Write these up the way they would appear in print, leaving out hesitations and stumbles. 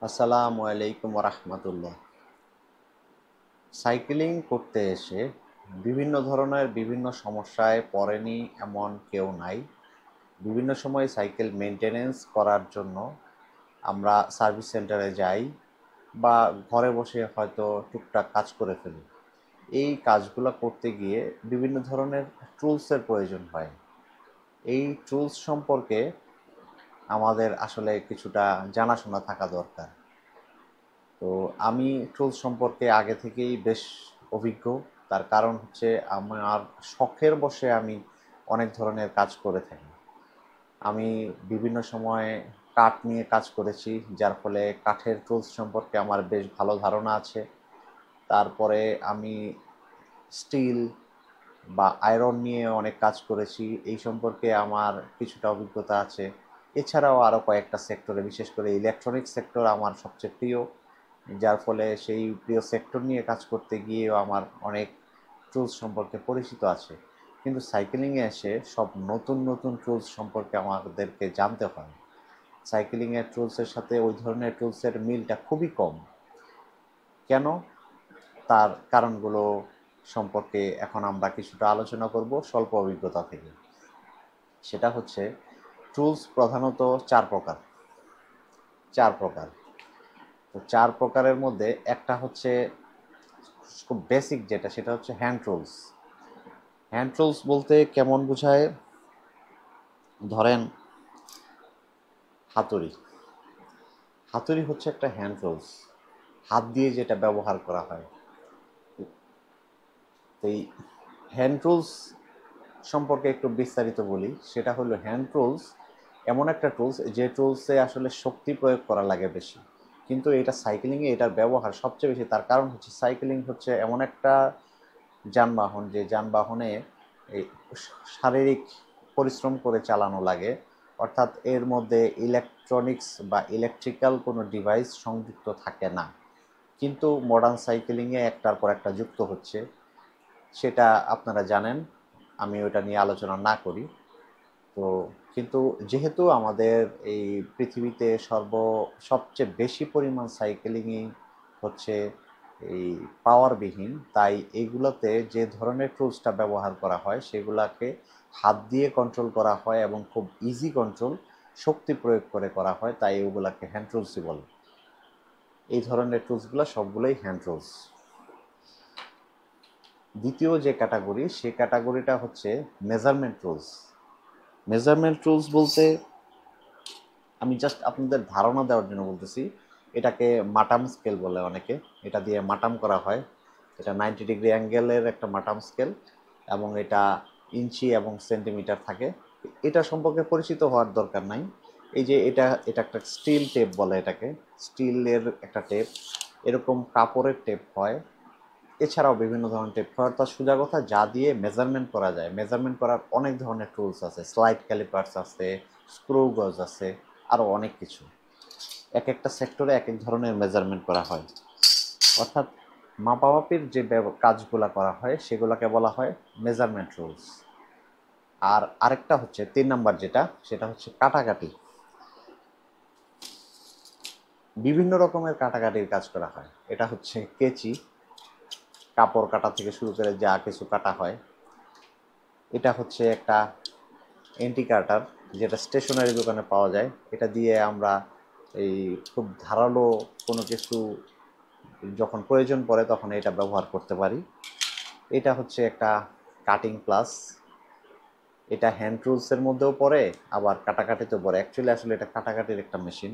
আসসালামু আলাইকুম রাহমাতুল্লাহ। সাইক্লিং করতে এসে বিভিন্ন ধরনের বিভিন্ন সমস্যায় পড়েনি এমন কেউ নাই। বিভিন্ন সময় সাইকেল মেইনটেনেন্স করার জন্য আমরা সার্ভিস সেন্টারে যাই বা ঘরে বসে হয়তো টুকটাক কাজ করে ফেলি। এই কাজগুলো করতে গিয়ে বিভিন্ন ধরনের টুলসের প্রয়োজন হয়। এই টুলস সম্পর্কে আমাদের আসলে কিছুটা জানাশোনা থাকা দরকার। তো আমি টুলস সম্পর্কে আগে থেকেই বেশ অভিজ্ঞ। তার কারণ হচ্ছে আমার শখের বশে আমি অনেক ধরনের কাজ করে থাকি। আমি বিভিন্ন সময়ে কাঠ নিয়ে কাজ করেছি, যার ফলে কাঠের টুলস সম্পর্কে আমার বেশ ভালো ধারণা আছে। তারপরে আমি স্টিল বা আয়রন নিয়ে অনেক কাজ করেছি, এই সম্পর্কে আমার কিছুটা অভিজ্ঞতা আছে। এছাড়াও আরও কয়েকটা সেক্টরে, বিশেষ করে ইলেকট্রনিক সেক্টর আমার সবচেয়ে প্রিয়, যার ফলে সেই প্রিয় সেক্টর নিয়ে কাজ করতে গিয়েও আমার অনেক টুলস সম্পর্কে পরিচিত আছে। কিন্তু সাইকেলিংয়ে এসে সব নতুন নতুন টুলস সম্পর্কে আমাদেরকে জানতে হয়। সাইকেলিংয়ের টুলসের সাথে ওই ধরনের টুলসের মিলটা খুবই কম। কেন? তার কারণগুলো সম্পর্কে এখন আমরা কিছুটা আলোচনা করব স্বল্প অভিজ্ঞতা থেকে। সেটা হচ্ছে, টুলস প্রধানত চার প্রকার। তো ৪ প্রকারের মধ্যে একটা হচ্ছে খুব বেসিক, যেটা সেটা হচ্ছে হ্যান্ড টুলস। হ্যান্ড টুলস বলতে কেমন বোঝায়? ধরেন হাতুড়ি। হাতুড়ি হচ্ছে একটা হ্যান্ড টুলস, হাত দিয়ে যেটা ব্যবহার করা হয়। এই হ্যান্ড টুলস সম্পর্কে একটু বিস্তারিত বলি। সেটা হলো, হ্যান্ড টুলস এমন একটা টুলস যে টুলসে আসলে শক্তি প্রয়োগ করা লাগে বেশি, কিন্তু এটা সাইকেলিংয়ে এটার ব্যবহার সবচেয়ে বেশি। তার কারণ হচ্ছে সাইকেলিং হচ্ছে এমন একটা যানবাহন, যে যানবাহনে এই শারীরিক পরিশ্রম করে চালানো লাগে। অর্থাৎ এর মধ্যে ইলেকট্রনিক্স বা ইলেকট্রিক্যাল কোনো ডিভাইস সংযুক্ত থাকে না। কিন্তু মডার্ন সাইকেলিংয়ে একটার পর একটা যুক্ত হচ্ছে, সেটা আপনারা জানেন, আমি ওটা নিয়ে আলোচনা না করি। তো কিন্তু যেহেতু আমাদের এই পৃথিবীতে সবচেয়ে বেশি পরিমাণ সাইকেলিংই হচ্ছে এই পাওয়ারবিহীন, তাই এইগুলোতে যে ধরনের টুলসটা ব্যবহার করা হয় সেগুলাকে হাত দিয়ে কন্ট্রোল করা হয় এবং খুব ইজি কন্ট্রোল, শক্তি প্রয়োগ করে করা হয়, তাই ওগুলাকে হ্যান্ড টুলসই বলে। এই ধরনের টুলসগুলো সবগুলোই হ্যান্ড টুলস। দ্বিতীয় যে ক্যাটাগরি, সে ক্যাটাগরিটা হচ্ছে মেজারমেন্ট টুলস। মেজারমেন্ট টুলস বলতে আমি জাস্ট আপনাদের ধারণা দেওয়ার জন্য বলতেছি, এটাকে মাটাম স্কেল বলে অনেকে। এটা দিয়ে মাটাম করা হয়। এটা 90 ডিগ্রি অ্যাঙ্গেলের একটা মাটাম স্কেল, এবং এটা ইঞ্চি এবং সেন্টিমিটার থাকে। এটা সম্পর্কে পরিচিত হওয়ার দরকার নাই। এই যে এটা এটা একটা স্টিল টেপ বলে এটাকে, স্টিলের একটা টেপ। এরকম কাপড়ের টেপ হয়, এছাড়াও বিভিন্ন ধরনের টেপ হয়। অর্থাৎ সোজা কথা, যা দিয়ে মেজারমেন্ট করা যায়। মেজারমেন্ট করার অনেক ধরনের টুলস আছে, স্লাইড ক্যালিপার্স আছে, স্ক্রু গজ আছে, আরও অনেক কিছু। এক একটা সেক্টরে এক এক ধরনের মেজারমেন্ট করা হয়। অর্থাৎ মাপামাপির যে কাজগুলো করা হয় সেগুলোকে বলা হয় মেজারমেন্ট টুলস। আর আরেকটা হচ্ছে ৩ নাম্বার, যেটা সেটা হচ্ছে কাটাকাটি। বিভিন্ন রকমের কাটাকাটির কাজ করা হয়। এটা হচ্ছে কেচি, কাপড় কাটা থেকে শুরু করে যা কিছু কাটা হয়। এটা হচ্ছে একটা এন্টি কাটার, যেটা স্টেশনারি দোকানে পাওয়া যায়। এটা দিয়ে আমরা এই খুব ধারালো কোনো কিছু যখন প্রয়োজন পড়ে তখন এটা ব্যবহার করতে পারি। এটা হচ্ছে একটা কাটিং প্লাস। এটা হ্যান্ড টুলসের মধ্যেও পড়ে, আবার কাটাকাটিতেও পড়ে। অ্যাকচুয়ালি আসলে এটা কাটাকাটির একটা মেশিন।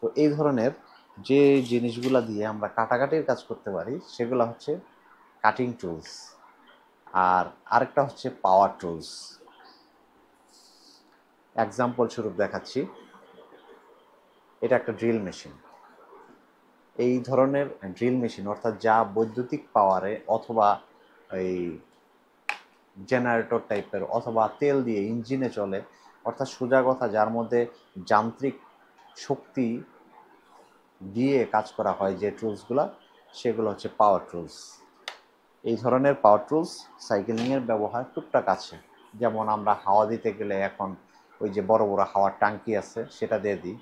তো এই ধরনের যে জিনিসগুলা দিয়ে আমরা কাটাকাটির কাজ করতে পারি সেগুলো হচ্ছে কাটিং টুলস। আর আরেকটা হচ্ছে পাওয়ার টুলস। এক্সাম্পল স্বরূপ দেখাচ্ছি, এটা একটা ড্রিল মেশিন। এই ধরনের ড্রিল মেশিন, অর্থাৎ যা বৈদ্যুতিক পাওয়ারে অথবা এই জেনারেটর টাইপের অথবা তেল দিয়ে ইঞ্জিনে চলে, অর্থাৎ সোজা কথা যার মধ্যে যান্ত্রিক শক্তি দিয়ে কাজ করা হয় যে টুলসগুলো, সেগুলো হচ্ছে পাওয়ার টুলস। এই ধরনের পাওয়ার টুলস সাইকেলিংয়ের ব্যবহার টুকটাক আছে। যেমন আমরা হাওয়া দিতে গেলে এখন ওই যে বড় বড় হাওয়ার ট্যাঙ্কি আছে, সেটা দিয়ে দিই।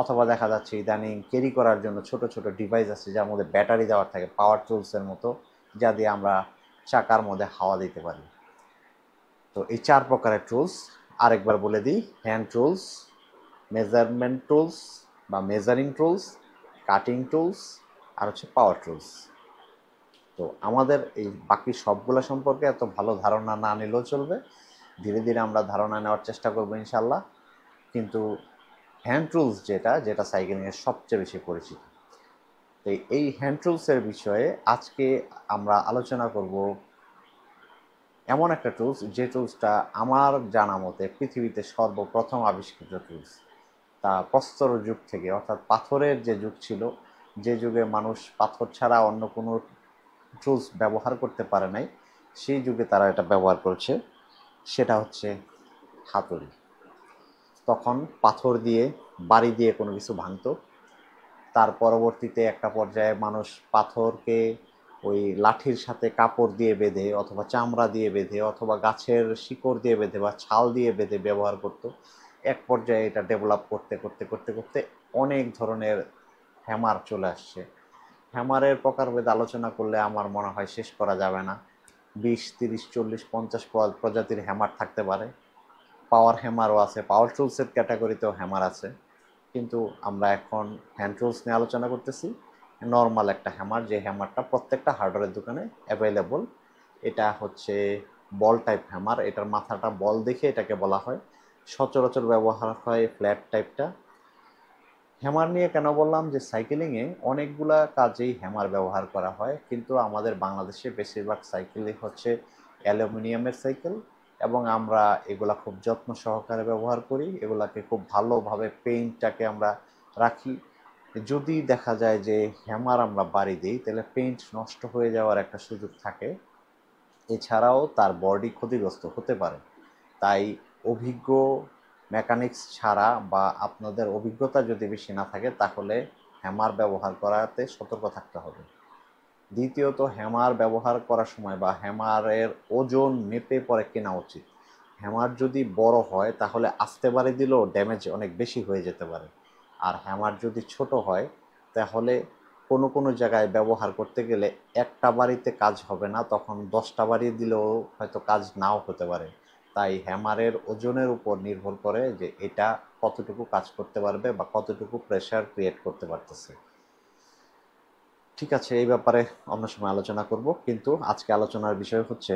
অথবা দেখা যাচ্ছে ইদানিং ক্যারি করার জন্য ছোট ছোট ডিভাইস আছে যার মধ্যে ব্যাটারি দেওয়ার থাকে, পাওয়ার টুলসের মতো, যা দিয়ে আমরা চাকার মধ্যে হাওয়া দিতে পারি। তো এই 4 প্রকারের টুলস আরেকবার বলে দিই: হ্যান্ড টুলস, মেজারমেন্ট টুলস বা মেজারিং টুলস, কাটিং টুলস, আর হচ্ছে পাওয়ার টুলস। তো আমাদের এই বাকি সবগুলো সম্পর্কে এত ভালো ধারণা না নিলেও চলবে, ধীরে ধীরে আমরা ধারণা নেওয়ার চেষ্টা করবো ইনশাল্লাহ। কিন্তু হ্যান্ড টুলস যেটা সাইকেলিংয়ের সবচেয়ে বেশি পরিচিত। তো এই হ্যান্ড টুলসের বিষয়ে আজকে আমরা আলোচনা করব এমন একটা টুলস, যে টুলসটা আমার জানা মতে পৃথিবীতে সর্বপ্রথম আবিষ্কৃত টুলস। তা প্রস্তর যুগ থেকে, অর্থাৎ পাথরের যে যুগ ছিল, যে যুগে মানুষ পাথর ছাড়া অন্য কোনো টুলস ব্যবহার করতে পারে নাই, সেই যুগে তারা এটা ব্যবহার করছে। সেটা হচ্ছে হাতুড়ি। তখন পাথর দিয়ে, বাড়ি দিয়ে কোনো কিছু ভাঙতো। তার পরবর্তীতে একটা পর্যায়ে মানুষ পাথরকে ওই লাঠির সাথে কাপড় দিয়ে বেঁধে, অথবা চামড়া দিয়ে বেঁধে, অথবা গাছের শিকড় দিয়ে বেঁধে বা ছাল দিয়ে বেঁধে ব্যবহার করত। এক পর্যায়ে এটা ডেভেলপ করতে করতে করতে করতে অনেক ধরনের হ্যামার চলে আসছে। হ্যামারের প্রকারভেদ আলোচনা করলে আমার মনে হয় শেষ করা যাবে না। 20, 30, 40, 50 প্রজাতির হ্যামার থাকতে পারে। পাওয়ার হ্যামারও আছে, পাওয়ার টুলসের ক্যাটাগরিতেও হ্যামার আছে। কিন্তু আমরা এখন হ্যান্ড টুলস নিয়ে আলোচনা করতেছি। নর্মাল একটা হ্যামার, যে হ্যামারটা প্রত্যেকটা হার্ডওয়্যারের দোকানে অ্যাভেলেবল। এটা হচ্ছে বল টাইপ হ্যামার। এটার মাথাটা বল দেখে এটাকে বলা হয়। সচরাচর ব্যবহার হয় ফ্ল্যাট টাইপটা। হ্যামার নিয়ে কেন বললাম, যে সাইকেলিংয়ে অনেকগুলা কাজেই হ্যামার ব্যবহার করা হয়, কিন্তু আমাদের বাংলাদেশে বেশিরভাগ সাইকেলই হচ্ছে অ্যালুমিনিয়ামের সাইকেল, এবং আমরা এগুলা খুব যত্ন সহকারে ব্যবহার করি। এগুলাকে খুব ভালোভাবে পেইন্টটাকে আমরা রাখি। যদি দেখা যায় যে হ্যামার আমরা বাড়ি দিই, তাহলে পেইন্ট নষ্ট হয়ে যাওয়ার একটা সুযোগ থাকে। এছাড়াও তার বডি ক্ষতিগ্রস্ত হতে পারে। তাই অভিজ্ঞ মেকানিক্স ছাড়া, বা আপনাদের অভিজ্ঞতা যদি বেশি না থাকে, তাহলে হ্যামার ব্যবহার করাতে সতর্ক থাকতে হবে। দ্বিতীয়ত, হ্যামার ব্যবহার করার সময় বা হ্যামারের ওজন মেপে পরে কেনা উচিত। হ্যামার যদি বড় হয় তাহলে আস্তে বাড়ি দিলেও ড্যামেজ অনেক বেশি হয়ে যেতে পারে। আর হ্যামার যদি ছোট হয়, তাহলে কোনো কোনো জায়গায় ব্যবহার করতে গেলে একটা বাড়িতে কাজ হবে না, তখন 10টা বাড়ি দিলেও হয়তো কাজ নাও হতে পারে। তাই হ্যামারের ওজনের উপর নির্ভর করে যে এটা কতটুকু কাজ করতে পারবে বা কতটুকু প্রেশার ক্রিয়েট করতে পারতেছে। ঠিক আছে, এই ব্যাপারে অন্য সময় আলোচনা করব। কিন্তু আজকে আলোচনার বিষয় হচ্ছে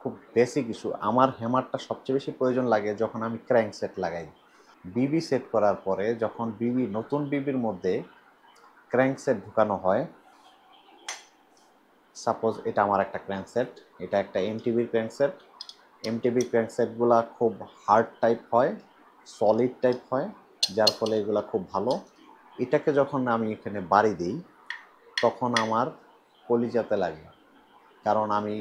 খুব বেসিক ইস্যু। আমার হ্যামারটা সবচেয়ে বেশি প্রয়োজন লাগে যখন আমি ক্র্যাঙ্ক সেট লাগাই। বিবি সেট করার পরে যখন নতুন বিবির মধ্যে ক্র্যাঙ্ক সেট ঢুকানো হয়, সাপোজ এটা আমার একটা ক্র্যাঙ্ক সেট, এটা একটা এমটিবির ক্র্যাঙ্ক সেট। এমটিবি ক্র্যাঙ্ক সেটগুলা খুব হার্ড টাইপ হয়, সলিড টাইপ হয়, যার ফলে এগুলা খুব ভালো। এটাকে যখন আমি এখানে বাড়ি দিই, তখন আমার কলিজাতে লাগে, কারণ আমি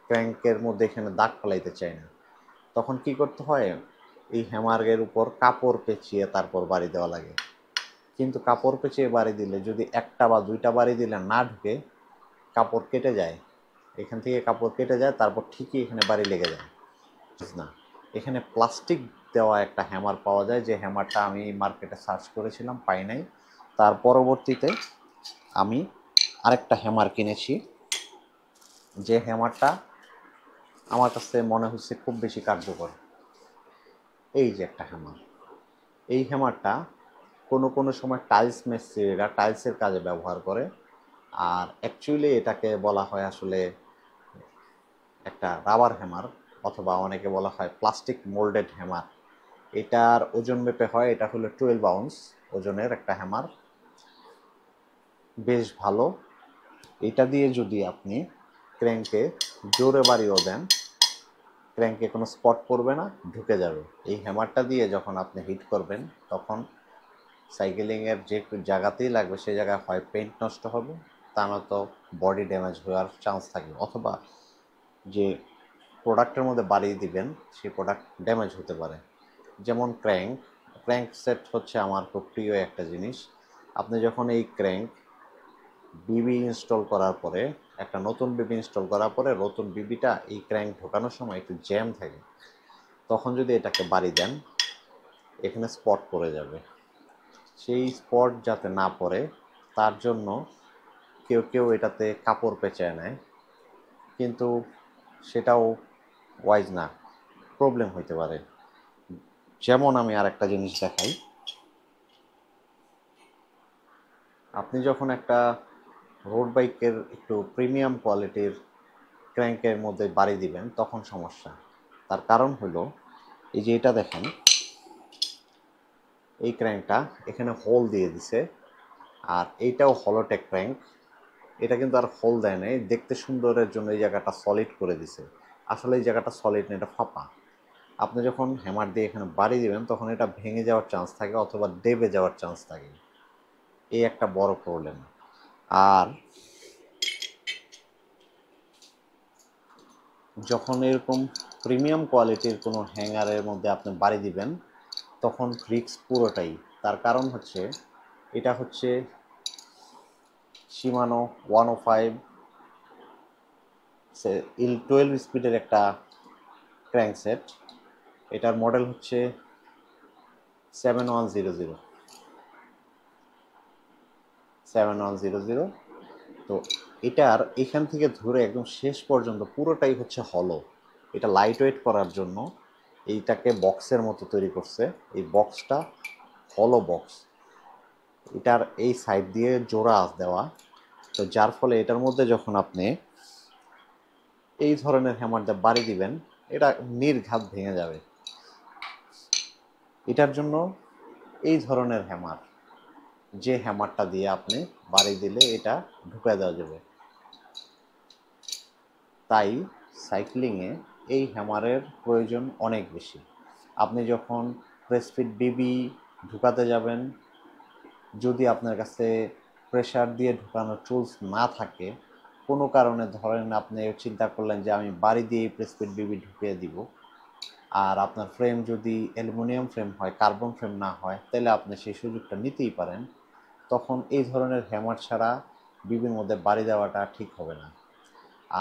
ক্র্যাঙ্কের মধ্যে এখানে দাগ ফেলাইতে চাই না। তখন কি করতে হয়, এই হ্যামারের উপর কাপড় পেঁচিয়ে তারপর বাড়ি দেওয়া লাগে। কিন্তু কাপড় পেঁচিয়ে বাড়ি দিলে, যদি একটা বা দুইটা বাড়ি দিলে না ঢুকে, কাপড় কেটে যায়, এখান থেকে কাপড় কেটে যায়, তারপর ঠিকই এখানে বাড়ি লেগে যায় না। এখানে প্লাস্টিক দেওয়া একটা হ্যামার পাওয়া যায়, যে হ্যামারটা আমি মার্কেটে সার্চ করেছিলাম, পাই নাই। তার পরবর্তীতে আমি আরেকটা হ্যামার কিনেছি, যে হ্যামারটা আমার কাছে মনে হচ্ছে খুব বেশি কার্যকর। এই যে একটা হ্যামার, এই হ্যামারটা কোনো কোনো সময় টাইলস মিস্ত্রিরা টাইলসের কাজে ব্যবহার করে। আর অ্যাকচুয়ালি এটাকে বলা হয় আসলে একটা রাবার হ্যামার, অথবা অনেকে বলা হয় প্লাস্টিক মোল্ডেড হ্যামার। এটার ওজন মেপে হয়, এটা হলো 12 আউন্স ওজনের একটা হ্যামার, বেশ ভালো। এটা দিয়ে যদি আপনি ক্র্যাঙ্কে জোরে বাড়িও দেন, ক্র্যাঙ্কে কোনো স্পট পড়বে না, ঢুকে যাবে। এই হ্যামারটা দিয়ে যখন আপনি হিট করবেন, তখন সাইকেলিংয়ের যে জায়গাতেই লাগবে সে জায়গায় হয় পেইন্ট নষ্ট হবে, তা নয়তো বডি ড্যামেজ হওয়ার চান্স থাকবে, অথবা যে প্রোডাক্টের মধ্যে বাড়িয়ে দিবেন সেই প্রোডাক্ট ড্যামেজ হতে পারে। যেমন ক্র্যাঙ্ক সেট হচ্ছে আমার খুব প্রিয় একটা জিনিস। আপনি যখন এই ক্র্যাঙ্ক বিবি ইনস্টল করার পরে, একটা নতুন বিবি ইনস্টল করার পরে নতুন বিবিটা এই ক্র্যাঙ্ক ঢোকানোর সময় একটু জ্যাম থাকে, তখন যদি এটাকে বাড়ি দেন, এখানে স্পট পড়ে যাবে। সেই স্পট যাতে না পড়ে তার জন্য কেউ কেউ এটাতে কাপড় পেঁচায় নেয়, কিন্তু সেটাও ওয়াইজ না, প্রবলেম হইতে পারে। যেমন আমি আরেকটা জিনিস দেখাই, আপনি যখন একটা রোড বাইকের একটু প্রিমিয়াম কোয়ালিটির ক্র্যাঙ্কের মধ্যে বাড়ি দিবেন তখন সমস্যা। তার কারণ হলো এই যে এটা দেখেন, এই ক্র্যাঙ্কটা এখানে হোল দিয়ে দিছে, আর এইটাও হলোটেক ক্র্যাঙ্ক। এটা কিন্তু আর হোল দেয় নাই, দেখতে সুন্দরের জন্য এই জায়গাটা সলিড করে দিছে। আসলে এই জায়গাটা সলিড না, এটা ফাঁপা। আপনি যখন হ্যামার দিয়ে এখানে বাড়ি দিবেন তখন এটা ভেঙে যাওয়ার চান্স থাকে অথবা দেবে যাওয়ার চান্স থাকে। এই একটা বড় প্রবলেম। আর যখন এরকম প্রিমিয়াম কোয়ালিটির কোনো হ্যাঙ্গারের মধ্যে আপনি বাড়ি দিবেন তখন রিস্ক পুরোটাই। তার কারণ হচ্ছে এটা হচ্ছে শিমানো 105 12 স্পিডের একটা ক্র্যাঙ্কসেট। এটার মডেল হচ্ছে 7100 7100। তো এটার এখান থেকে ধরে একদম শেষ পর্যন্ত পুরোটাই হচ্ছে হলো। এটা লাইট ওয়েট করার জন্য এইটাকে বক্সের মতো তৈরি করছে। এই বক্সটা হলো বক্স, এটার এই সাইড দিয়ে জোড়া দেওয়া। তো যার ফলে এটার মধ্যে যখন আপনি এই ধরনের হ্যামার দিয়ে বাড়ি দিবেন এটা নির্ঘাত ভেঙে যাবে। এটার জন্য এই ধরনের হ্যামার, যে হ্যামারটা দিয়ে আপনি বাড়ি দিলে এটা ঢুকে দেওয়া যাবে। তাই সাইক্লিংয়ে এই হ্যামারের প্রয়োজন অনেক বেশি। আপনি যখন প্রেসফিট বিবি ঢুকাতে যাবেন, যদি আপনার কাছে প্রেসার দিয়ে ঢুকানোর টুলস না থাকে, কোনো কারণে ধরেন আপনি চিন্তা করলেন যে আমি বাড়ি দিয়ে প্রেসফিট বিবি ঢুকিয়ে দিব, আর আপনার ফ্রেম যদি অ্যালুমিনিয়াম ফ্রেম হয়, কার্বন ফ্রেম না হয়, তাহলে আপনি সেই সুযোগটা নিতেই পারেন। তখন এই ধরনের হ্যামার ছাড়া বিবির মধ্যে বাড়ি দেওয়াটা ঠিক হবে না।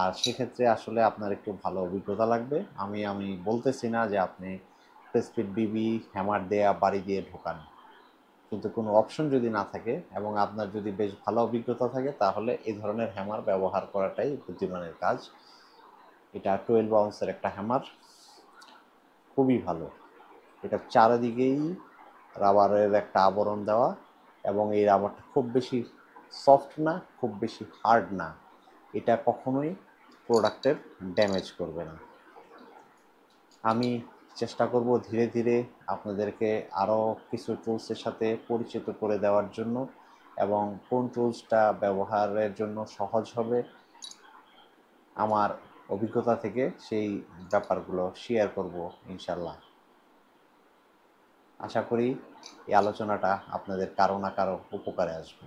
আর সেক্ষেত্রে আসলে আপনার একটু ভালো অভিজ্ঞতা লাগবে। আমি বলতেছি না যে আপনি প্রেসফিট বিবি হ্যামার দেয়া বাড়ি দিয়ে ঢোকান, কিন্তু কোনো অপশন যদি না থাকে এবং আপনার যদি বেশ ভালো অভিজ্ঞতা থাকে তাহলে এই ধরনের হ্যামার ব্যবহার করাটাই বুদ্ধিমানের কাজ। এটা 12 আউন্সের একটা হ্যামার, খুবই ভালো। এটা চারিদিকেই রাবারের একটা আবরণ দেওয়া, এবং এই রাবারটা খুব বেশি সফট না, খুব বেশি হার্ড না। এটা কখনোই প্রোডাক্টের ড্যামেজ করবে না। আমি চেষ্টা করব ধীরে ধীরে আপনাদেরকে আরও কিছু টুলসের সাথে পরিচিত করে দেওয়ার জন্য, এবং কোন টুলসটা ব্যবহারের জন্য সহজ হবে আমার অভিজ্ঞতা থেকে সেই ব্যাপারগুলো শেয়ার করব ইনশাল্লাহ। আশা করি এই আলোচনাটা আপনাদের কারো না কারো উপকারে আসবে।